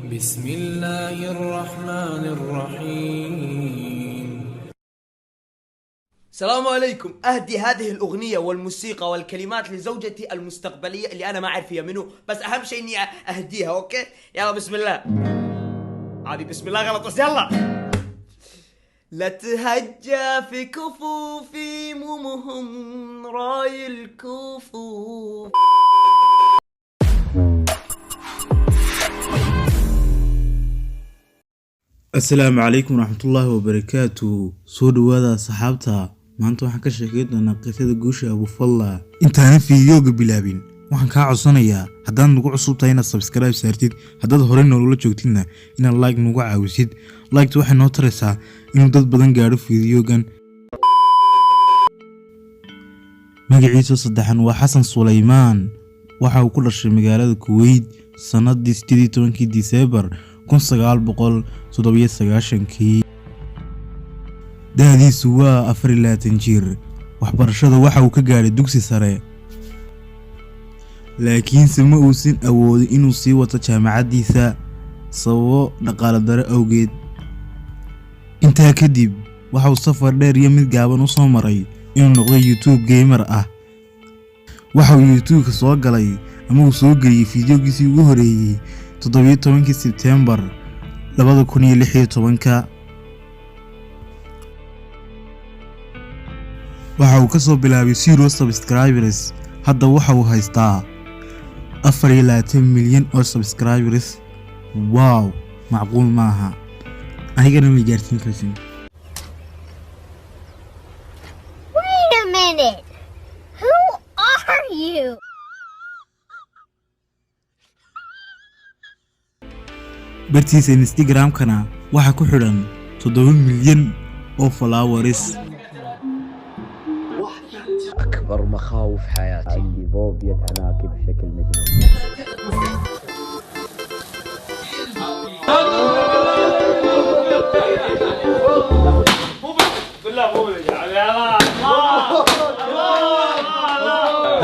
بسم الله الرحمن الرحيم. السلام عليكم. أهدي هذه الأغنية والموسيقى والكلمات لزوجتي المستقبلية اللي أنا ما أعرف هي منو، بس أهم شيء إني أهديها. أوكي يلا بسم الله. عادي بسم الله غلط بس يلا. لا تهجى في كفوفي مو مهم راي الكفوف. asalaamu calaykum waraxmatullaahi wabarakaatu. soo dhawaada saxaabta. maanta waxaan ka sheekeyn doonaa qisada guusha abufalla. intaanan fiidiyooga bilaabin waxaan kaa codsanayaa haddaad nagu cusub tahay inaad sabskaraib saartid, haddaad horey noolula joogtidna inaad like nagu caawisid. liketa waxay noo taraysaa inuu dad badan gaadho fiidiyoogan. magaciisa saddexan waa xasan sulaymaan. waxa uu ku dhashay magaalada kuweyt sanadii 18 Diseembar 1997. da'diisu waa 24 jir. waxbarashada waxa uu ka gaaray dugsi sare, laakiinse ma uusan awoodin inuu sii wato jaamacadiisa sababo dhaqaale daro awgeed. intaa kadib waxa uu safar dheer iyo mid gaaban u soo maray inuu noqdo YouTube gamer ah. waxa uu YouTube soo galay ama uu soo geliyay fiidiyoogiisii ugu horeeyay 17 Sebtembar 2016. waxa uu ka soo bilaabay 0 subscribers. hadda waxa uu haystaa 24 milyan oo subscribers. wow, macquul maaha. anigana ma gaarsiin karsin. Wait a minute. Who are you? bartiisa Instagram-kana waxa ku xidhan 7 milyan oo followers. أكبر مخاوف حياتي عندي فوبيا عناكب بشكل مجنون.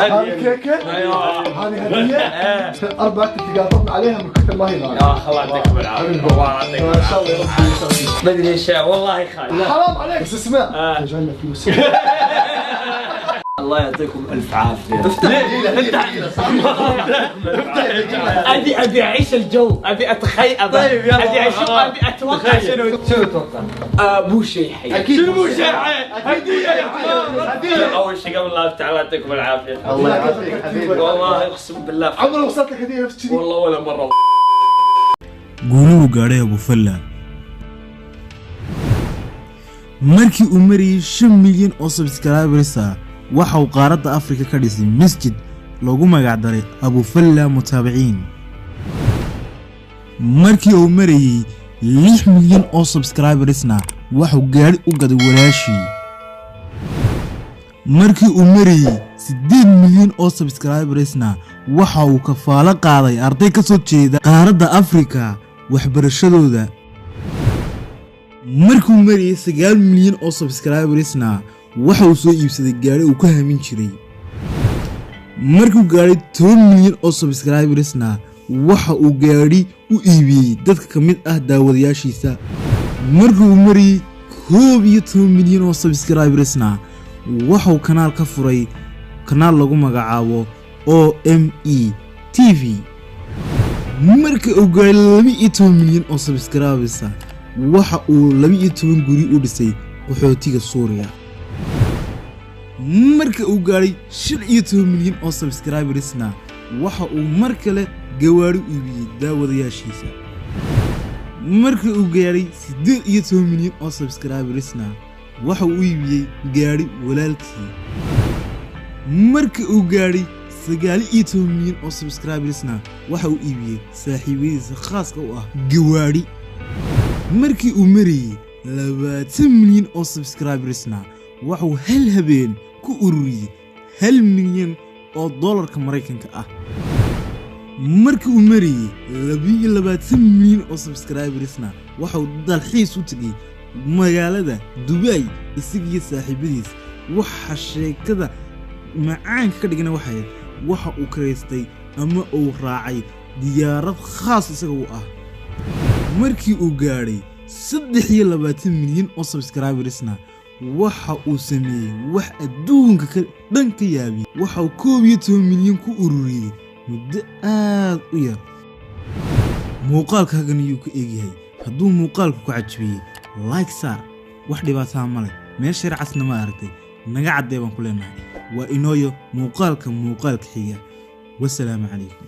هذه كيكة؟ هذه هدية؟ 4 تقاطعنا عليها من كثر ما هي نار. يا الله يعطيكم العافية. الله يعطيكم ما شاء الله يربي يسعدك. ما ادري ايش والله خايف. حرام عليك بس اسمع جعلنا فلوس. الله يعطيكم الف عافية. ابي اعيش الجو، ابي اتخيل. طيب يلا ابي اشوف، ابي اتوقع شنو تتوقع؟ مو شيء حي. اكيد شنو مو شيء حي؟ هدية يا حبيبي. اول شيء قبل الله تعالى يعطيكم العافية. الله يعافيك حبيبي. والله اقسم بالله عمري وصلت لك هدية نفس كذي؟ والله ولا مرة. guuluhu gaadhay abufalla markii uu mariyay 5 milyan oo subscribers ah. waxa uu qaaradda Afrika ka dhisay masjid loogu magac daray abufalla mutaabiciin. markii uu mariyay 6 milyan oo subscribersna waxa uu gaari u gaday walaashii. markii uu mariyay 8 milyan oo subscribersna waxa uu kafaalo qaaday arday ka soo jeeda qaaradda Afrika waxbarashadooda. markuu mariyay 9 milyan oo subscribersna waxa uu soo iibsaday gaari uu ka hamin jiray. markuu gaaray 10 milyan oo subscribersna waxa uu gaari u iibiyay dadka kamid ah daawadayaashiisa. markuu mariyay 11 milyan oo subscribersna waxa uu kanaal ka furay kanaal lagu magacaabo OME TV. marka uu gaaray 12 milyan oo subscribers waxa uu 12 guri u dhisay qaxootiga Suuriya. marka uu gaaray 15 milyan oo subscribersna waxa uu mar kale gawaari u iibiyay daawadayaashiisa. marka uu gaaray 18 milyan oo subscribersna waxa uu iibiyay gaari walaalkii. marka uu gaaray 19 milyan oo subscribersna waxa uu iibiyay saaxiibadiisa khaaska u ah gawaari. markii uu mariyay 20 milyan oo subscribersna waxa uu hal habeen ku ururiyay 1 milyan oo dollarka Mareykanka ah. markii uu mariyay 22 milyan oo subscribersna waxa uu dalxiis u tagay magaalada Dubai isaga saaxiibadiis. waxa sheekada macaanka ka dhigana waxa uu kareystay ama uu raacay diyaarad khaas isaga u ah markii uu gaadhay 23 milyan oo subscribersna waxa uu sameeyay wax adduunka dhan ka yaabiyay waxa uu 12 milyan ku ururiyay muddo aad u yar muuqaalkaagan ayuu ka eegyahay hadduu muuqaalku ku cajbiyay like saar wax dhibaato ma leh meel sharcasna ma aragtay naga cadeeban ku leenahay waa inooyo muuqaalka xiga wassalaamu calaykum